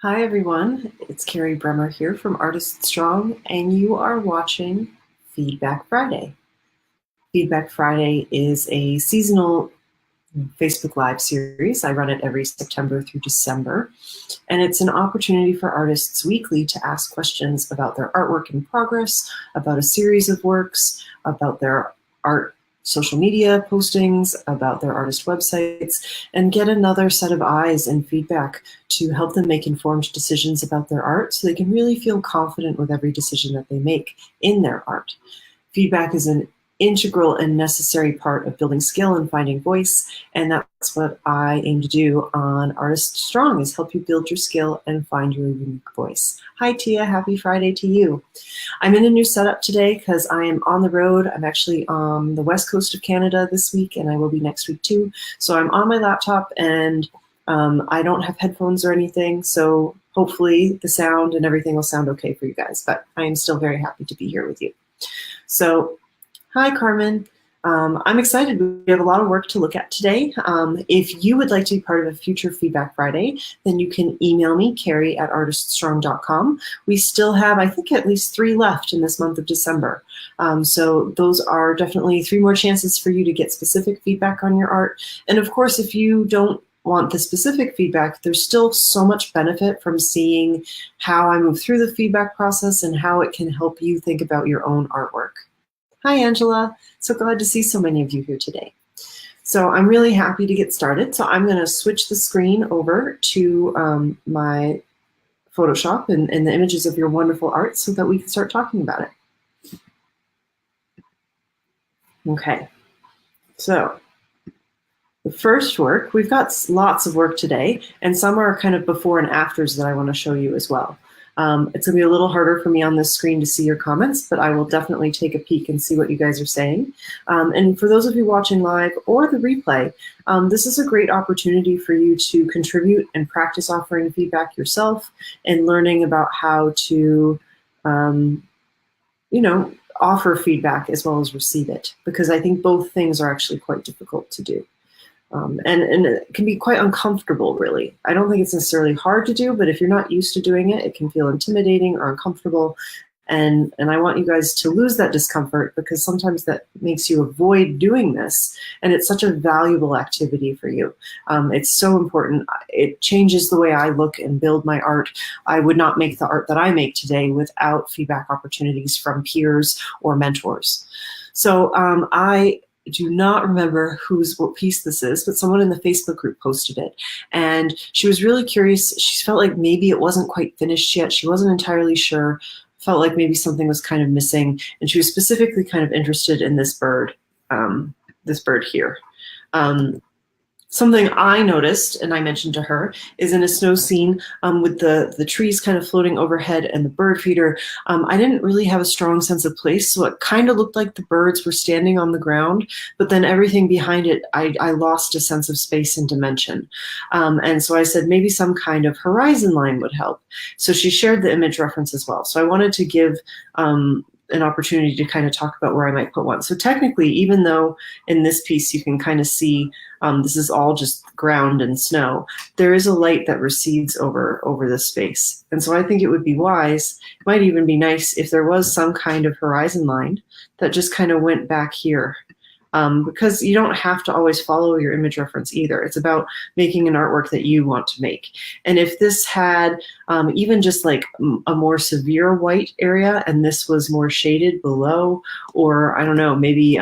Hi everyone, it's Carrie Bremer here from Artist Strong, and you are watching Feedback Friday. Feedback Friday is a seasonal Facebook Live series. I run it every September through December, and it's an opportunity for artists weekly to ask questions about their artwork in progress, about a series of works, about their art social media postings, about their artist websites, and get another set of eyes and feedback to help them make informed decisions about their art so they can really feel confident with every decision that they make in their art. Feedback is an integral and necessary part of building skill and finding voice, and that's what I aim to do on Artist Strong, is help you build your skill and find your unique voice. Hi Tia, happy Friday to you. I'm in a new setup today because I am on the road. I'm actually on the west coast of Canada this week, and I will be next week too. So I'm on my laptop, and I don't have headphones or anything, so hopefully the sound and everything will sound okay for you guys, but I am still very happy to be here with you. So, hi Carmen. I'm excited. We have a lot of work to look at today. If you would like to be part of a future Feedback Friday, then you can email me, carrie@artiststrong.com. We still have, I think, at least 3 left in this month of December. So those are definitely 3 more chances for you to get specific feedback on your art. And of course, if you don't want the specific feedback, there's still so much benefit from seeing how I move through the feedback process and how it can help you think about your own artwork. Hi, Angela. So glad to see so many of you here today. So I'm really happy to get started. So I'm going to switch the screen over to my Photoshop and the images of your wonderful art so that we can start talking about it. Okay, so the first work, we've got lots of work today, and some are kind of before and afters that I want to show you as well. It's going to be a little harder for me on this screen to see your comments, but I will definitely take a peek and see what you guys are saying. And for those of you watching live or the replay, this is a great opportunity for you to contribute and practice offering feedback yourself and learning about how to, offer feedback as well as receive it, because I think both things are actually quite difficult to do. And it can be quite uncomfortable, really. I don't think it's necessarily hard to do, but if you're not used to doing it, it can feel intimidating or uncomfortable. And I want you guys to lose that discomfort, because sometimes that makes you avoid doing this. And it's such a valuable activity for you. It's so important. It changes the way I look and build my art. I would not make the art that I make today without feedback opportunities from peers or mentors. So I do not remember what piece this is, but someone in the Facebook group posted it. And she was really curious. She felt like maybe it wasn't quite finished yet. She wasn't entirely sure, felt like maybe something was kind of missing. And she was specifically kind of interested in this bird here. Something I noticed, and I mentioned to her, is in a snow scene with the trees kind of floating overhead and the bird feeder, I didn't really have a strong sense of place, so it kind of looked like the birds were standing on the ground, but then everything behind it, I lost a sense of space and dimension. And so I said maybe some kind of horizon line would help. So she shared the image reference as well. So I wanted to give an opportunity to kind of talk about where I might put one. So technically, even though in this piece you can kind of see this is all just ground and snow, there is a light that recedes over this space. And so I think it would be wise, it might even be nice if there was some kind of horizon line that just kind of went back here. Because you don't have to always follow your image reference either. It's about making an artwork that you want to make. And if this had even just like a more severe white area and this was more shaded below, or I don't know, maybe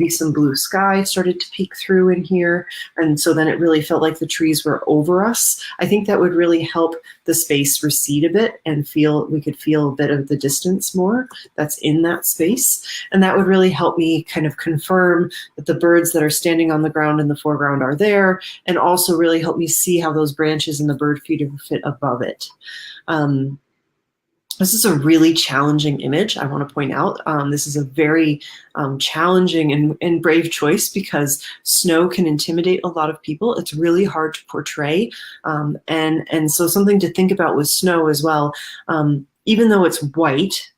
some blue sky started to peek through in here, and so then it really felt like the trees were over us, I think that would really help the space recede a bit and we could feel a bit of the distance more that's in that space. And that would really help me kind of confirm that the birds that are standing on the ground in the foreground are there, and also really help me see how those branches in the bird feeder fit above it. This is a really challenging image, I want to point out. This is a very challenging and brave choice, because snow can intimidate a lot of people. It's really hard to portray. And so something to think about with snow as well, even though it's white,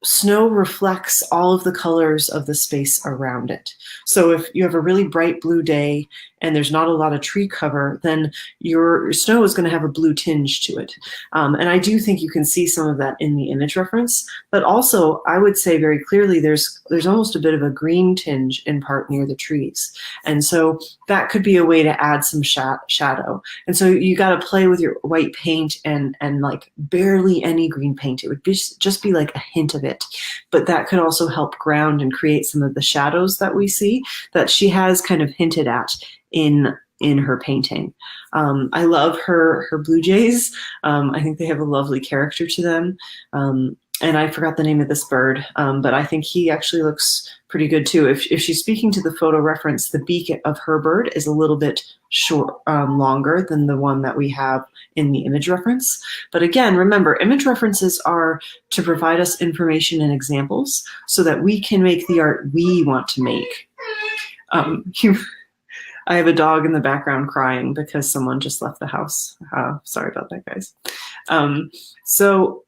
snow reflects all of the colors of the space around it. So if you have a really bright blue day and there's not a lot of tree cover, then your snow is going to have a blue tinge to it. And I do think you can see some of that in the image reference, but also I would say very clearly there's almost a bit of a green tinge in part near the trees. And so that could be a way to add some shadow. And so you got to play with your white paint and like barely any green paint. It would just be like a hint of it. But that could also help ground and create some of the shadows that we see that she has kind of hinted at in her painting. I love her blue jays. I think they have a lovely character to them. And I forgot the name of this bird, but I think he actually looks pretty good too. If she's speaking to the photo reference, the beak of her bird is a little bit longer than the one that we have in the image reference. But again, remember, image references are to provide us information and examples so that we can make the art we want to make. I have a dog in the background crying because someone just left the house. Sorry about that, guys. So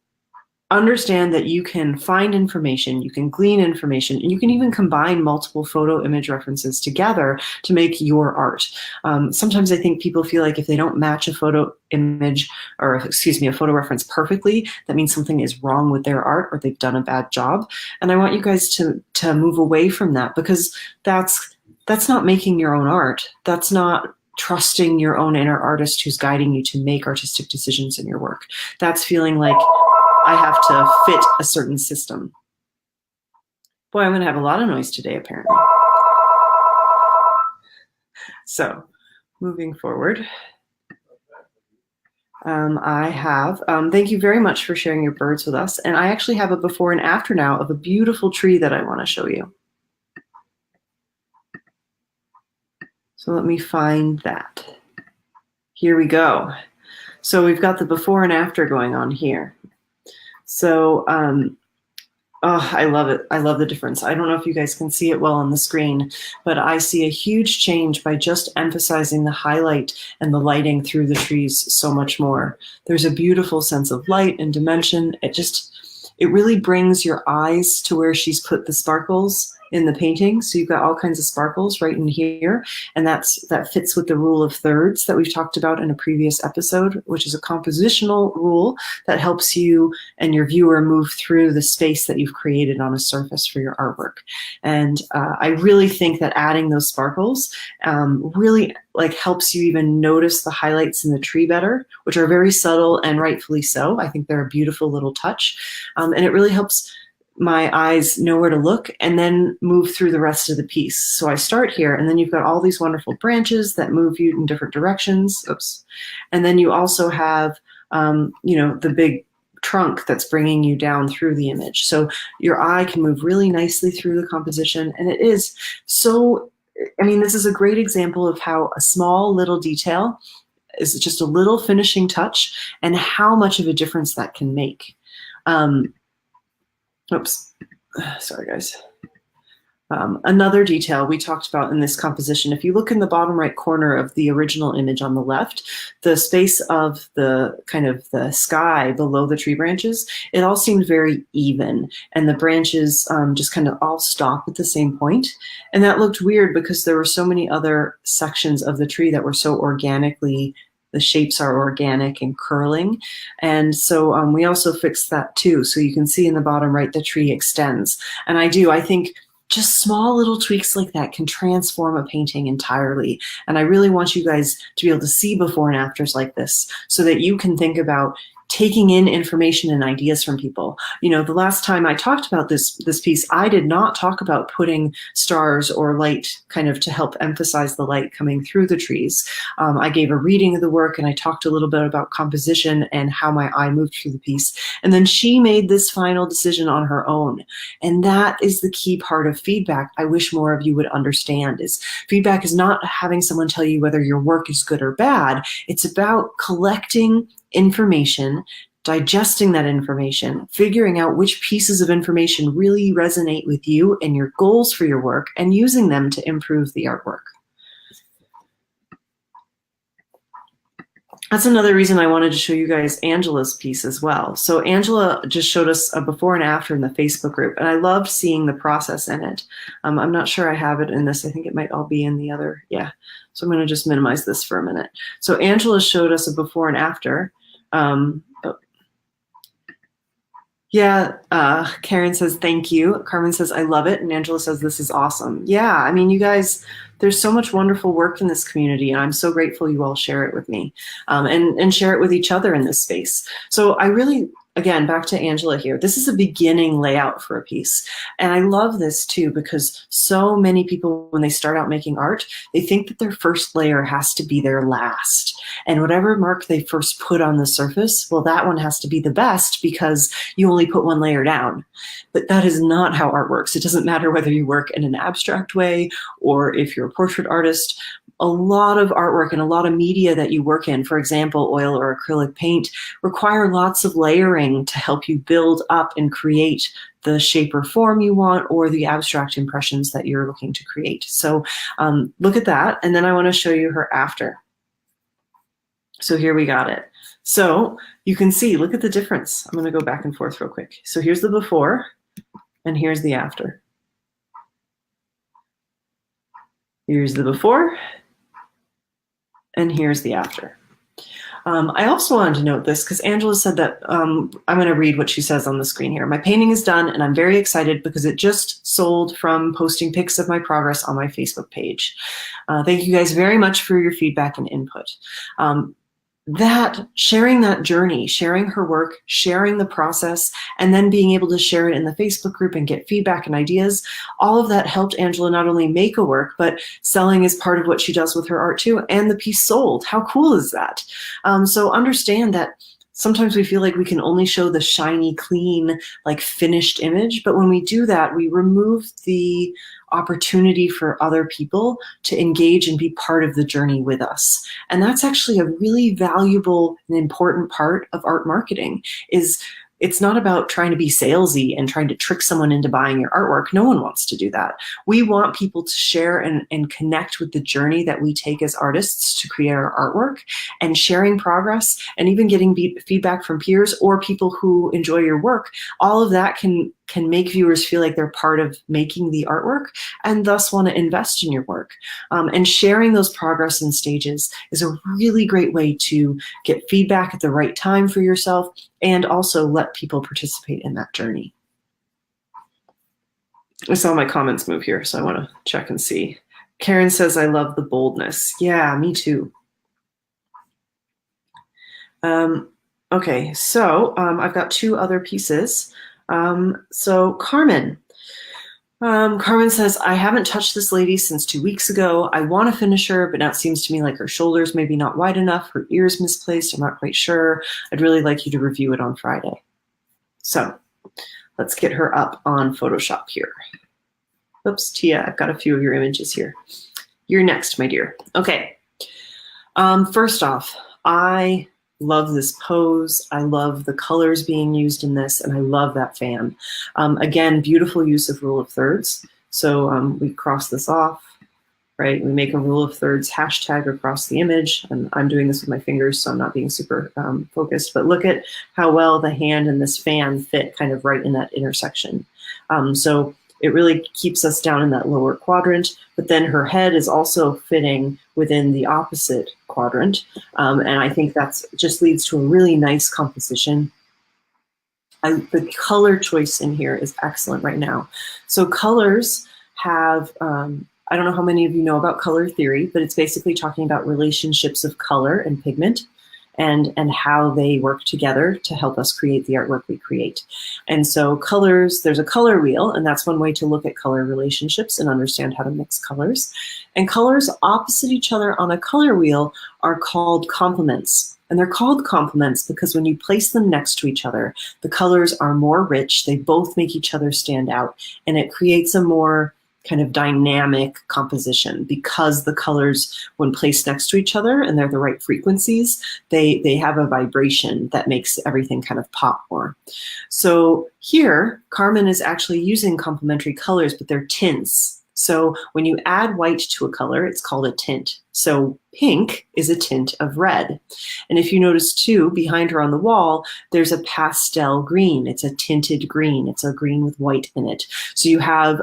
understand that you can find information, you can glean information, and you can even combine multiple photo image references together to make your art. Sometimes I think people feel like if they don't match a photo image, or excuse me, a photo reference perfectly, that means something is wrong with their art or they've done a bad job. And I want you guys to move away from that, because that's not making your own art. That's not trusting your own inner artist who's guiding you to make artistic decisions in your work. That's feeling like I have to fit a certain system. Boy, I'm going to have a lot of noise today, apparently. So, moving forward, I have, thank you very much for sharing your birds with us. And I actually have a before and after now of a beautiful tree that I want to show you. So let me find that. Here we go. So we've got the before and after going on here. So, oh, I love it. I love the difference. I don't know if you guys can see it well on the screen, but I see a huge change by just emphasizing the highlight and the lighting through the trees so much more. There's a beautiful sense of light and dimension. It really brings your eyes to where she's put the sparkles in the painting. So you've got all kinds of sparkles right in here. And that fits with the rule of thirds that we've talked about in a previous episode, which is a compositional rule that helps you and your viewer move through the space that you've created on a surface for your artwork. And I really think that adding those sparkles really helps you even notice the highlights in the tree better, which are very subtle and rightfully so. I think they're a beautiful little touch. And it really helps my eyes know where to look and then move through the rest of the piece. So I start here, and then you've got all these wonderful branches that move you in different directions. Oops. And then you also have, the big trunk that's bringing you down through the image. So your eye can move really nicely through the composition. And it is so, this is a great example of how a small little detail is just a little finishing touch and how much of a difference that can make. Oops, sorry guys. Another detail we talked about in this composition, if you look in the bottom right corner of the original image on the left, the space of the kind of the sky below the tree branches, it all seemed very even, and the branches just kind of all stop at the same point. And that looked weird because there were so many other sections of the tree that were so organically, the shapes are organic and curling. And so we also fixed that too. So you can see in the bottom right, the tree extends. And I think just small little tweaks like that can transform a painting entirely. And I really want you guys to be able to see before and afters like this so that you can think about taking in information and ideas from people. The last time I talked about this piece, I did not talk about putting stars or light kind of to help emphasize the light coming through the trees. I gave a reading of the work and I talked a little bit about composition and how my eye moved through the piece. And then she made this final decision on her own. And that is the key part of feedback I wish more of you would understand, is feedback is not having someone tell you whether your work is good or bad. It's about collecting information, digesting that information, figuring out which pieces of information really resonate with you and your goals for your work, and using them to improve the artwork. That's another reason I wanted to show you guys Angela's piece as well. So Angela just showed us a before and after in the Facebook group, and I loved seeing the process in it. I'm not sure I have it in this. I think it might all be in the other. Yeah. So I'm going to just minimize this for a minute. So Angela showed us a before and after. Karen says, thank you. Carmen says, I love it. And Angela says, this is awesome. Yeah, I mean, you guys, there's so much wonderful work in this community, and I'm so grateful you all share it with me and share it with each other in this space. So I really, again, back to Angela here, this is a beginning layout for a piece. And I love this too, because so many people, when they start out making art, they think that their first layer has to be their last. And whatever mark they first put on the surface, well, that one has to be the best because you only put one layer down. But that is not how art works. It doesn't matter whether you work in an abstract way or if you're a portrait artist. A lot of artwork and a lot of media that you work in, for example, oil or acrylic paint, require lots of layering to help you build up and create the shape or form you want or the abstract impressions that you're looking to create. So look at that. And then I want to show you her after. So here we got it. So you can see, look at the difference. I'm going to go back and forth real quick. So here's the before and here's the after. Here's the before and here's the after. I also wanted to note this because Angela said that, I'm going to read what she says on the screen here. My painting is done and I'm very excited because it just sold from posting pics of my progress on my Facebook page. Thank you guys very much for your feedback and input. Sharing that journey, sharing her work, sharing the process, and then being able to share it in the Facebook group and get feedback and ideas, all of that helped Angela not only make a work, but selling is part of what she does with her art too, and the piece sold. How cool is that? So understand that sometimes we feel like we can only show the shiny, clean, like finished image, but when we do that, we remove the opportunity for other people to engage and be part of the journey with us. And that's actually a really valuable and important part of art marketing. It's not about trying to be salesy and trying to trick someone into buying your artwork. No one wants to do that. We want people to share and connect with the journey that we take as artists to create our artwork, and sharing progress and even getting feedback from peers or people who enjoy your work. All of that can make viewers feel like they're part of making the artwork and thus want to invest in your work. And sharing those progress and stages is a really great way to get feedback at the right time for yourself and also let people participate in that journey. I saw my comments move here, so I want to check and see. Karen says, I love the boldness. Yeah, me too. Okay, so I've got two other pieces. So Carmen says, I haven't touched this lady since 2 weeks ago. I want to finish her, but now it seems to me like her shoulders maybe not wide enough, her ears misplaced. I'm not quite sure. I'd really like you to review it on Friday. So let's get her up on Photoshop here. Oops, Tia, I've got a few of your images here. You're next, my dear. Okay. First off, I love this pose. I love the colors being used in this, and I love that fan. Again, beautiful use of rule of thirds. So we cross this off, right? We make a rule of thirds hashtag across the image, and I'm doing this with my fingers, so I'm not being super focused, but look at how well the hand and this fan fit kind of right in that intersection. So it really keeps us down in that lower quadrant, but then her head is also fitting within the opposite quadrant. And I think that's just leads to a really nice composition. The color choice in here is excellent right now. So colors have, I don't know how many of you know about color theory, but it's basically talking about relationships of color and pigment and how they work together to help us create the artwork we create. And so colors, there's a color wheel, and that's one way to look at color relationships and understand how to mix colors. And colors opposite each other on a color wheel are called complements. And they're called complements because when you place them next to each other, the colors are more rich, they both make each other stand out, and it creates a more kind of dynamic composition because the colors, when placed next to each other and they're the right frequencies, they have a vibration that makes everything kind of pop more. So here, Carmen is actually using complementary colors, but they're tints. So when you add white to a color, it's called a tint. So pink is a tint of red. And if you notice too, behind her on the wall, there's a pastel green. It's a tinted green. It's a green with white in it. So you have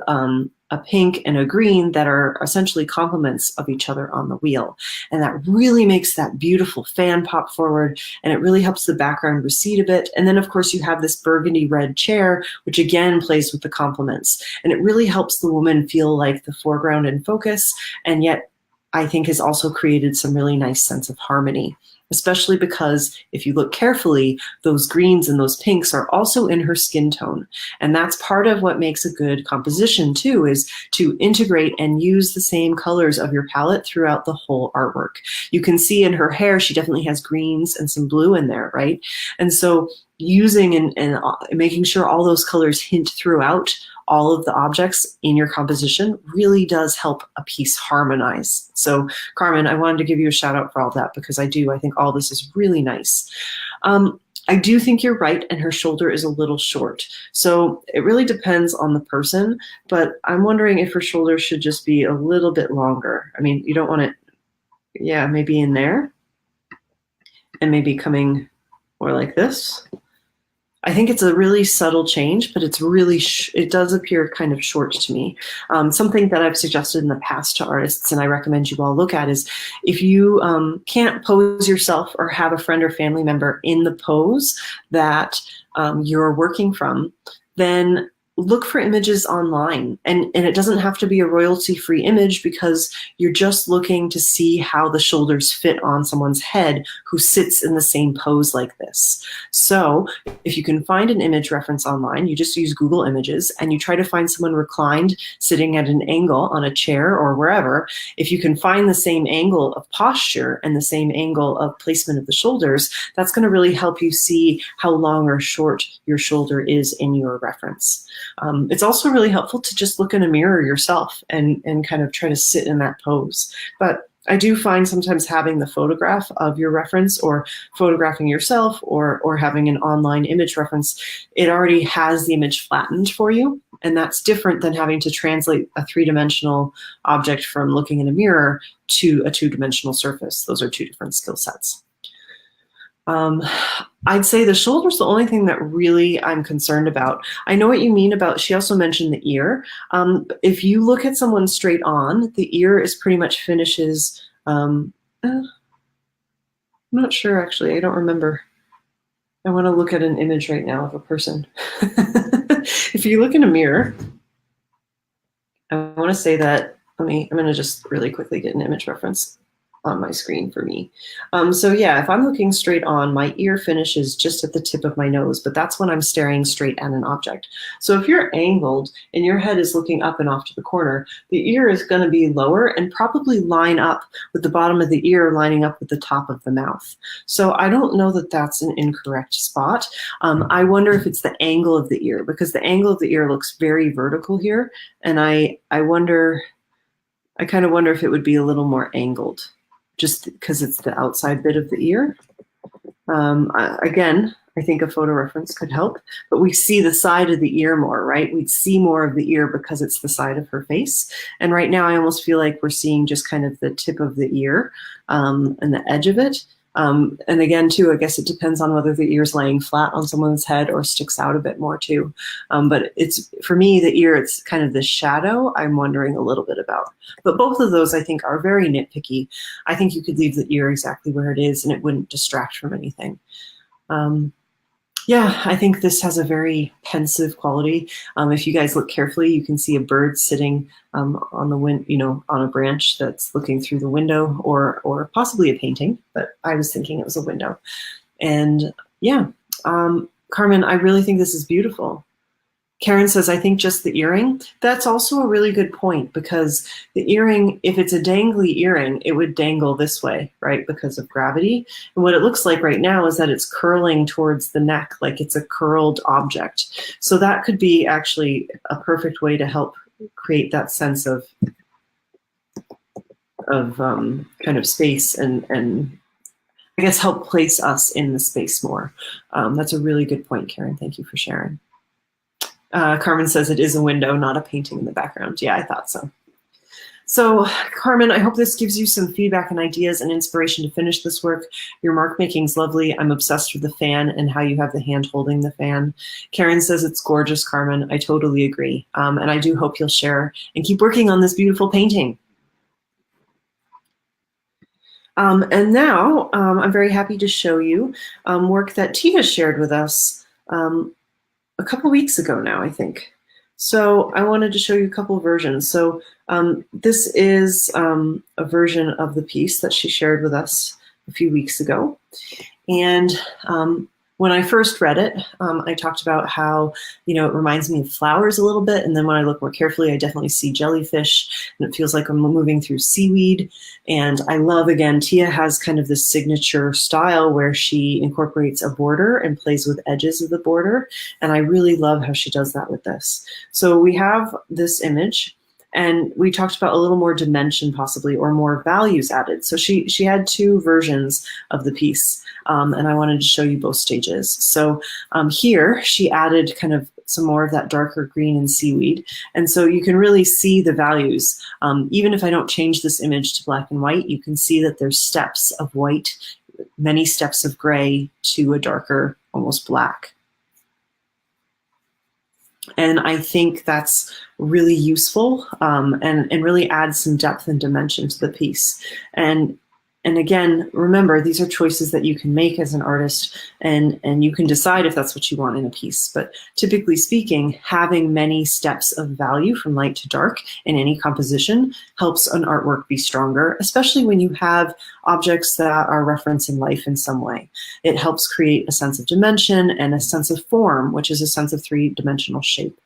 a pink and a green that are essentially complements of each other on the wheel. And that really makes that beautiful fan pop forward, and it really helps the background recede a bit. And then of course you have this burgundy red chair, which again plays with the complements. And it really helps the woman feel like the foreground in focus, and yet I think has also created some really nice sense of harmony, especially because if you look carefully, those greens and those pinks are also in her skin tone. And that's part of what makes a good composition too, is to integrate and use the same colors of your palette throughout the whole artwork. You can see in her hair, she definitely has greens and some blue in there, right? And so using and making sure all those colors hint throughout all of the objects in your composition really does help a piece harmonize. So Carmen, I wanted to give you a shout out for all that, because I think all this is really nice. I do think you're right, and her shoulder is a little short. So it really depends on the person, but I'm wondering if her shoulder should just be a little bit longer. I mean, you don't want it, yeah, maybe in there, and maybe coming more like this. I think it's a really subtle change, but it's really, it does appear kind of short to me. Something that I've suggested in the past to artists, and I recommend you all look at, is if you can't pose yourself or have a friend or family member in the pose that you're working from, then look for images online. And it doesn't have to be a royalty-free image, because you're just looking to see how the shoulders fit on someone's head who sits in the same pose like this. So if you can find an image reference online, you just use Google Images and you try to find someone reclined, sitting at an angle on a chair or wherever. If you can find the same angle of posture and the same angle of placement of the shoulders, that's going to really help you see how long or short your shoulder is in your reference. It's also really helpful to just look in a mirror yourself and kind of try to sit in that pose. But I do find sometimes having the photograph of your reference, or photographing yourself, or having an online image reference, it already has the image flattened for you. And that's different than having to translate a three-dimensional object from looking in a mirror to a two-dimensional surface. Those are two different skill sets. I'd say the shoulder's the only thing that really I'm concerned about. I know what you mean about, she also mentioned the ear. If you look at someone straight on, the ear is pretty much finishes, I'm not sure actually, I don't remember. I want to look at an image right now of a person. If you look in a mirror, I want to say that, I'm going to just really quickly get an image reference on my screen for me. So yeah, if I'm looking straight on, my ear finishes just at the tip of my nose, but that's when I'm staring straight at an object. So if you're angled and your head is looking up and off to the corner, the ear is going to be lower and probably line up with the bottom of the ear lining up with the top of the mouth. So I don't know that that's an incorrect spot. I wonder if it's the angle of the ear, because the angle of the ear looks very vertical here. And I kind of wonder if it would be a little more angled, just because it's the outside bit of the ear. Again, I think a photo reference could help, but we see the side of the ear more, right? We'd see more of the ear because it's the side of her face. And right now I almost feel like we're seeing just kind of the tip of the ear and the edge of it. And again, too, I guess it depends on whether the ear's laying flat on someone's head or sticks out a bit more too. But it's, for me, the ear, it's kind of the shadow I'm wondering a little bit about. But both of those I think are very nitpicky. I think you could leave the ear exactly where it is and it wouldn't distract from anything. Yeah, I think this has a very pensive quality. If you guys look carefully, you can see a bird sitting on the wind, on a branch that's looking through the window, or possibly a painting, but I was thinking it was a window. And yeah, Carmen, I really think this is beautiful. Karen says, I think just the earring. That's also a really good point, because the earring, if it's a dangly earring, it would dangle this way, right, because of gravity. And what it looks like right now is that it's curling towards the neck, like it's a curled object. So that could be actually a perfect way to help create that sense of kind of space and I guess help place us in the space more. That's a really good point, Karen. Thank you for sharing. Carmen says it is a window, not a painting in the background. Yeah, I thought so. So, Carmen, I hope this gives you some feedback and ideas and inspiration to finish this work. Your mark making's lovely. I'm obsessed with the fan and how you have the hand holding the fan. Karen says it's gorgeous, Carmen. I totally agree. And I do hope you'll share and keep working on this beautiful painting. And now I'm very happy to show you work that Tia shared with us a couple weeks ago now, I think. So I wanted to show you a couple versions. So this is a version of the piece that she shared with us a few weeks ago. And when I first read it, I talked about how, it reminds me of flowers a little bit. And then when I look more carefully, I definitely see jellyfish, and it feels like I'm moving through seaweed. And I love, again, Tia has kind of this signature style where she incorporates a border and plays with edges of the border. And I really love how she does that with this. So we have this image. And we talked about a little more dimension possibly, or more values added. So she had two versions of the piece, and I wanted to show you both stages. So here she added kind of some more of that darker green and seaweed. And so you can really see the values. Even if I don't change this image to black and white, you can see that there's steps of white, many steps of gray to a darker, almost black. And I think that's really useful and really adds some depth and dimension to the piece. And again, remember, these are choices that you can make as an artist, and you can decide if that's what you want in a piece. But typically speaking, having many steps of value from light to dark in any composition helps an artwork be stronger, especially when you have objects that are referencing life in some way. It helps create a sense of dimension and a sense of form, which is a sense of three-dimensional shape.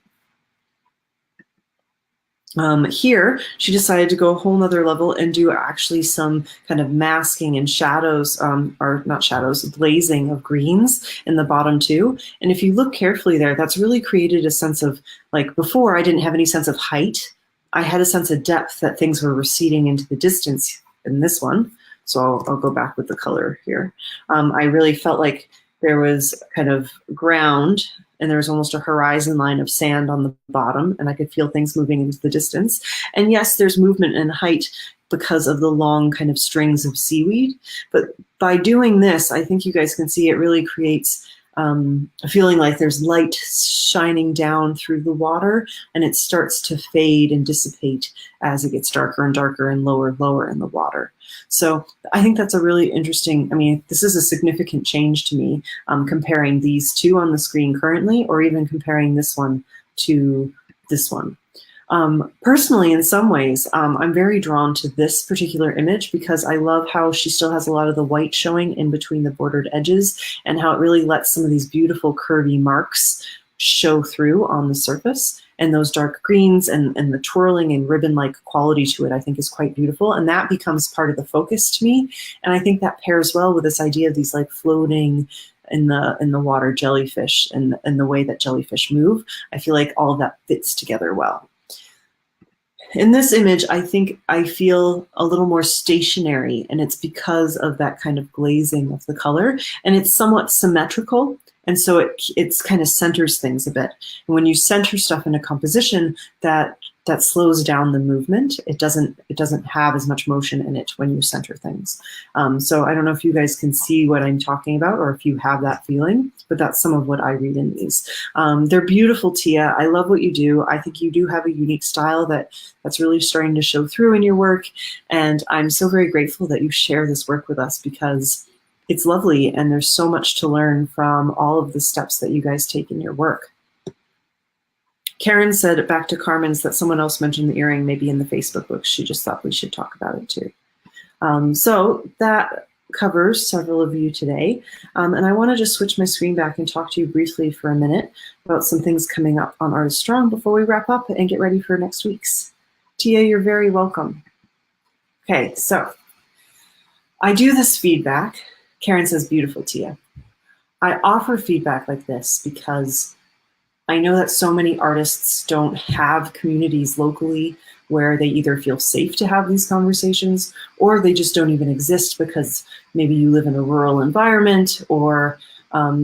Here, she decided to go a whole nother level and do actually some kind of masking and shadows, or not shadows, blazing of greens in the bottom too. And if you look carefully there, that's really created a sense of, like before, I didn't have any sense of height. I had a sense of depth, that things were receding into the distance in this one. So I'll go back with the color here. I really felt like there was kind of ground, and there was almost a horizon line of sand on the bottom, and I could feel things moving into the distance. And yes, there's movement and height because of the long kind of strings of seaweed. But by doing this, I think you guys can see it really creates a feeling like there's light shining down through the water, and it starts to fade and dissipate as it gets darker and darker and lower and lower in the water. So I think that's a really interesting, this is a significant change to me, comparing these two on the screen currently, or even comparing this one to this one. Personally, in some ways, I'm very drawn to this particular image because I love how she still has a lot of the white showing in between the bordered edges, and how it really lets some of these beautiful curvy marks show through on the surface. And those dark greens and the twirling and ribbon-like quality to it, I think, is quite beautiful. And that becomes part of the focus to me. And I think that pairs well with this idea of these like floating in the water jellyfish and the way that jellyfish move. I feel like all of that fits together well. In this image, I think I feel a little more stationary, and it's because of that kind of glazing of the color, and it's somewhat symmetrical. And so it's kind of centers things a bit. And when you center stuff in a composition, that slows down the movement. It doesn't have as much motion in it when you center things. So I don't know if you guys can see what I'm talking about, or if you have that feeling, but that's some of what I read in these. They're beautiful, Tia. I love what you do. I think you do have a unique style that's really starting to show through in your work. And I'm so very grateful that you share this work with us, because it's lovely, and there's so much to learn from all of the steps that you guys take in your work. Karen said, back to Carmen's, that someone else mentioned the earring maybe in the Facebook book. She just thought we should talk about it too. So that covers several of you today. And I want to just switch my screen back and talk to you briefly for a minute about some things coming up on Artist Strong before we wrap up and get ready for next week's. Tia, you're very welcome. Okay, so I do this feedback. Karen says, beautiful, Tia. I offer feedback like this because I know that so many artists don't have communities locally where they either feel safe to have these conversations, or they just don't even exist because maybe you live in a rural environment, or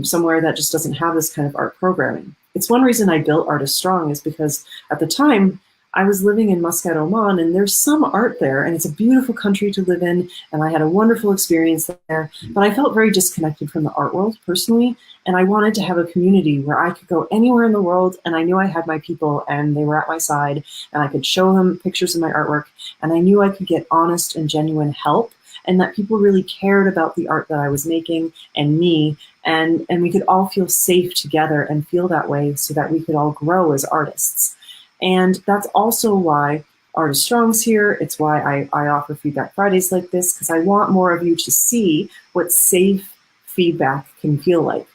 somewhere that just doesn't have this kind of art programming. It's one reason I built Artist Strong, is because at the time I was living in Muscat, Oman, and there's some art there, and it's a beautiful country to live in, and I had a wonderful experience there, but I felt very disconnected from the art world personally, and I wanted to have a community where I could go anywhere in the world, and I knew I had my people, and they were at my side, and I could show them pictures of my artwork, and I knew I could get honest and genuine help, and that people really cared about the art that I was making and me, and we could all feel safe together and feel that way so that we could all grow as artists. And that's also why Artist Strong's here. It's why I offer Feedback Fridays like this, because I want more of you to see what safe feedback can feel like.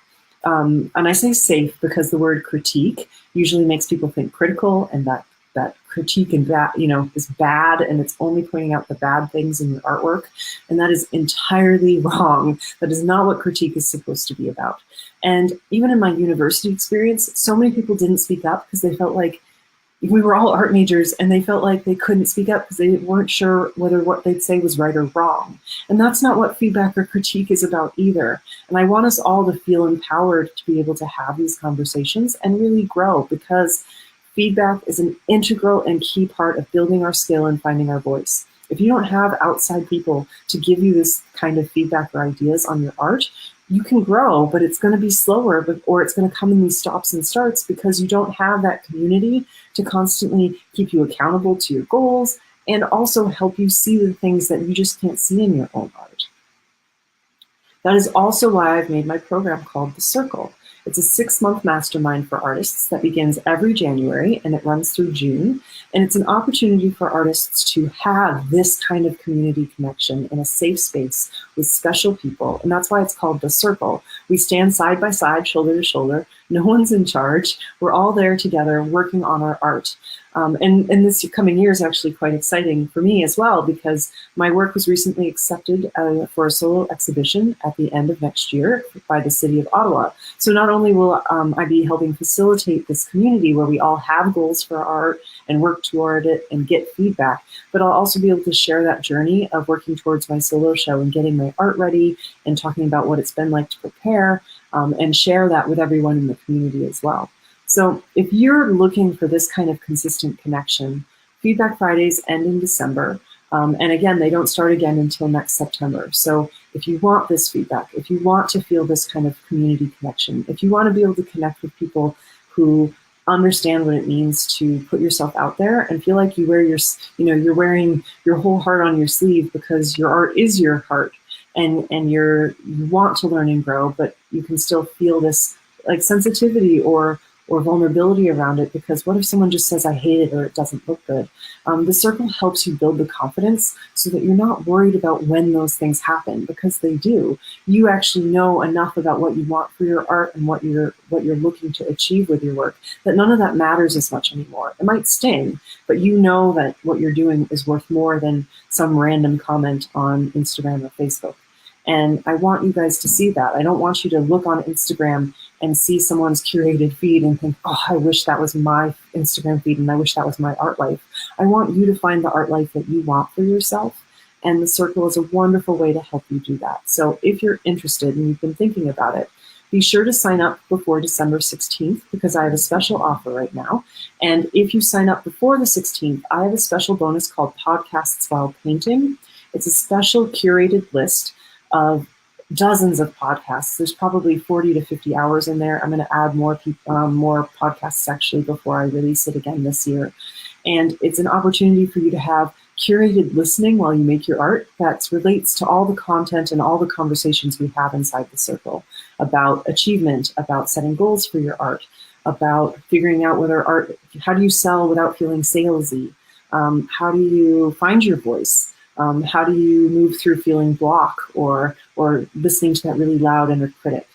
And I say safe because the word critique usually makes people think critical, and that critique and that, is bad, and it's only pointing out the bad things in your artwork. And that is entirely wrong. That is not what critique is supposed to be about. And even in my university experience, so many people didn't speak up because they felt like we were all art majors, and they felt like they couldn't speak up because they weren't sure whether what they'd say was right or wrong. And that's not what feedback or critique is about either. And I want us all to feel empowered to be able to have these conversations and really grow, because feedback is an integral and key part of building our skill and finding our voice. If you don't have outside people to give you this kind of feedback or ideas on your art, you can grow, but it's going to be slower, or it's going to come in these stops and starts because you don't have that community to constantly keep you accountable to your goals and also help you see the things that you just can't see in your own art. That is also why I've made my program called The Circle. It's a 6-month mastermind for artists that begins every January, and it runs through June. And it's an opportunity for artists to have this kind of community connection in a safe space with special people. And that's why it's called The Circle. We stand side by side, shoulder to shoulder. No one's in charge. We're all there together working on our art. And this coming year is actually quite exciting for me as well, because my work was recently accepted for a solo exhibition at the end of next year by the city of Ottawa. So not only will I be helping facilitate this community where we all have goals for our art and work toward it and get feedback, but I'll also be able to share that journey of working towards my solo show and getting my art ready and talking about what it's been like to prepare, and share that with everyone in the community as well. So if you're looking for this kind of consistent connection, Feedback Fridays end in December. And again, they don't start again until next September. So if you want this feedback, if you want to feel this kind of community connection, if you want to be able to connect with people who understand what it means to put yourself out there and feel like you wear you're wearing your whole heart on your sleeve because your art is your heart, and you want to learn and grow, but you can still feel this like sensitivity or vulnerability around it, because what if someone just says, I hate it, or it doesn't look good? The Circle helps you build the confidence so that you're not worried about when those things happen, because they do. You actually know enough about what you want for your art and what you're looking to achieve with your work, that none of that matters as much anymore. It might sting, but you know that what you're doing is worth more than some random comment on Instagram or Facebook. And I want you guys to see that. I don't want you to look on Instagram and see someone's curated feed and think, oh, I wish that was my Instagram feed and I wish that was my art life. I want you to find the art life that you want for yourself. And The Circle is a wonderful way to help you do that. So if you're interested and you've been thinking about it, be sure to sign up before December 16th, because I have a special offer right now. And if you sign up before the 16th, I have a special bonus called Podcasts While Painting. It's a special curated list of dozens of podcasts. There's probably 40 to 50 hours in there. I'm going to add more podcasts actually before I release it again this year. And it's an opportunity for you to have curated listening while you make your art that relates to all the content and all the conversations we have inside The Circle about achievement, about setting goals for your art, about figuring out whether art, how do you sell without feeling salesy? How do you find your voice? How do you move through feeling block or listening to that really loud inner critic?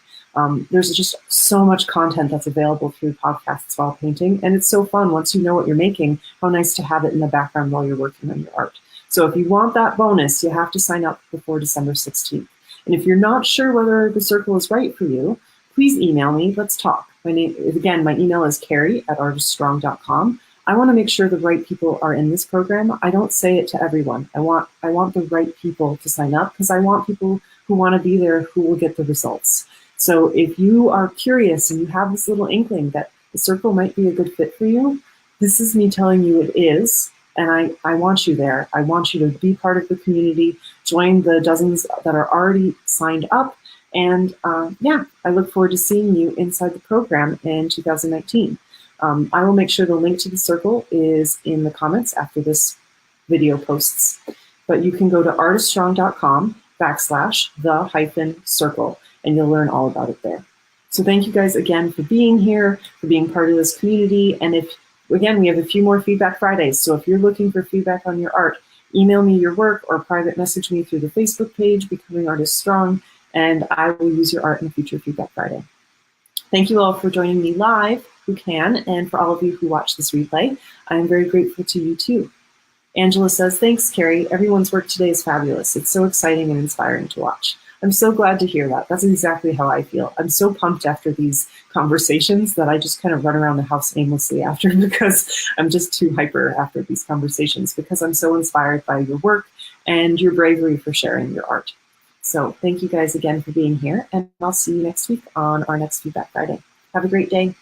There's just so much content that's available through Podcasts While Painting, and it's so fun once you know what you're making. How nice to have it in the background while you're working on your art. So if you want that bonus, you have to sign up before December 16th. And if you're not sure whether The Circle is right for you, please email me. Let's talk. My email is carrie@artiststrong.com. I want to make sure the right people are in this program. I don't say it to everyone. I want the right people to sign up, because I want people who want to be there who will get the results. So if you are curious and you have this little inkling that The Circle might be a good fit for you, This is me telling you it is, and I want you there. I want you to be part of the community, join the dozens that are already signed up, and yeah, I look forward to seeing you inside the program in 2019. I will make sure the link to the circle is in the comments after this video posts, but you can go to artiststrong.com/the-circle, and you'll learn all about it there. So thank you guys again for being here, for being part of this community. And if, again, we have a few more Feedback Fridays. So if you're looking for feedback on your art, email me your work or private message me through the Facebook page, Becoming Artist Strong, and I will use your art in a future Feedback Friday. Thank you all for joining me live, who can, and for all of you who watch this replay. I am very grateful to you too. Angela says, thanks, Carrie. Everyone's work today is fabulous. It's so exciting and inspiring to watch. I'm so glad to hear that. That's exactly how I feel. I'm so pumped after these conversations that I just kind of run around the house aimlessly after, because I'm just too hyper after these conversations, because I'm so inspired by your work and your bravery for sharing your art. So thank you guys again for being here, and I'll see you next week on our next Feedback Friday. Have a great day.